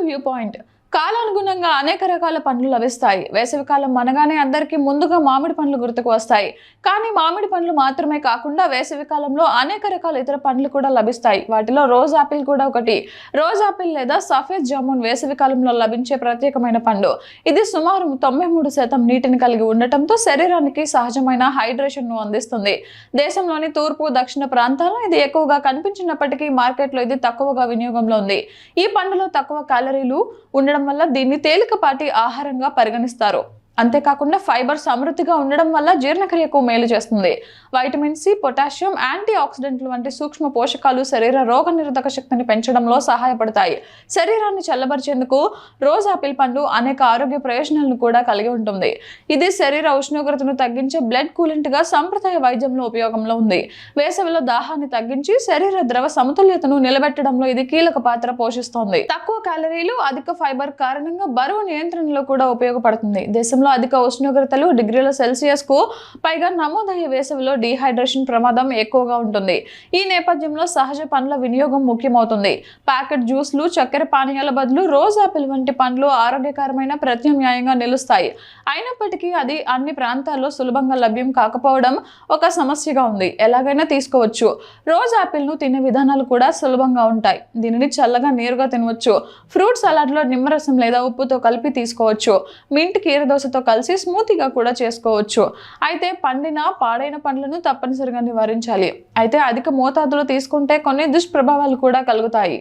View point. కాలానుగుణంగా అనేక రకాల పండ్లు లభిస్తాయి. వేసవికాలం అనగానే అందరికీ ముందుగా మామిడి పండ్లు గుర్తుకు వస్తాయి. కానీ మామిడి పండ్లు మాత్రమే కాకుండా వేసవికాలంలో అనేక రకాల ఇతర పండ్లు కూడా లభిస్తాయి. వాటిలో రోజ్ ఆపిల్ కూడా ఒకటి. రోజ్ ఆపిల్ లేదా సఫేద్ జామున్ వేసవికాలంలో లభించే ప్రత్యేకమైన పండు. ఇది సుమారు 93% నీటిని కలిగి ఉండటంతో శరీరానికి సహజమైన హైడ్రేషన్ ను అందిస్తుంది. దేశంలోని తూర్పు, దక్షిణ ప్రాంతాల్లో ఇది ఎక్కువగా కనిపించినప్పటికీ మార్కెట్లో ఇది తక్కువగా వినియోగంలో ఉంది. ఈ పండులో తక్కువ క్యాలరీలు ఉండడం వల్ల దీన్ని తేలికపాటి ఆహారంగా పరిగణిస్తారు. అంతేకాకుండా ఫైబర్ సమృద్ధిగా ఉండడం వల్ల జీర్ణక్రియకు మేలు చేస్తుంది. వైటమిన్ సి, పొటాషియం, యాంటీ ఆక్సిడెంట్లు వంటి సూక్ష్మ పోషకాలు శరీర రోగనిరోధక శక్తిని పెంచడంలో సహాయపడతాయి. శరీరాన్ని చల్లబరిచేందుకు రోజ్ ఆపిల్ పండు అనేక ఆరోగ్య ప్రయోజనాలను కూడా కలిగి ఉంటుంది. ఇది శరీర ఉష్ణోగ్రతను తగ్గించే బ్లడ్ కూలెంట్ గా సంప్రదాయ వైద్యంలో ఉపయోగంలో ఉంది. వేసవిలో దాహాన్ని తగ్గించి శరీర ద్రవ సమతుల్యతను నిలబెట్టడంలో ఇది కీలక పాత్ర పోషిస్తోంది. తక్కువ క్యాలరీలు, అధిక ఫైబర్ కారణంగా బరువు నియంత్రణలో కూడా ఉపయోగపడుతుంది. దేశంలో అధిక ఉష్ణోగ్రతలు డిగ్రీల సెల్సియస్ కు పైగా నమోదయ్యే వేసవిలో డీహైడ్రేషన్ ప్రమాదం ఎక్కువగా ఉంటుంది. ఈ నేపథ్యంలో సహజ పండ్ల వినియోగం ముఖ్యమవుతుంది. ప్యాకెట్ జ్యూస్లు, చక్కెర పానీయాల బదులు రోజ్ ఆపిల్ వంటి పండ్లు ఆరోగ్యకరమైన ప్రత్యామ్నాయంగా నిలుస్తాయి. అయినప్పటికీ అది అన్ని ప్రాంతాల్లో సులభంగా లభ్యం కాకపోవడం ఒక సమస్యగా ఉంది. ఎలాగైనా తీసుకోవచ్చు. రోజ్ ఆపిల్ ను తినే విధానాలు కూడా సులభంగా ఉంటాయి. దీనిని చల్లగా నేరుగా తినవచ్చు. ఫ్రూట్ సలాడ్ లో నిమ్మరసం లేదా ఉప్పుతో కలిపి తీసుకోవచ్చు. మింట్, కీరదోసతో కలిసి స్మూతీగా కూడా చేసుకోవచ్చు. అయితే పండిన, పాడైన పండ్లను తప్పనిసరిగా నివారించాలి. అయితే అధిక మోతాదులో తీసుకుంటే కొన్ని దుష్ప్రభావాలు కూడా కలుగుతాయి.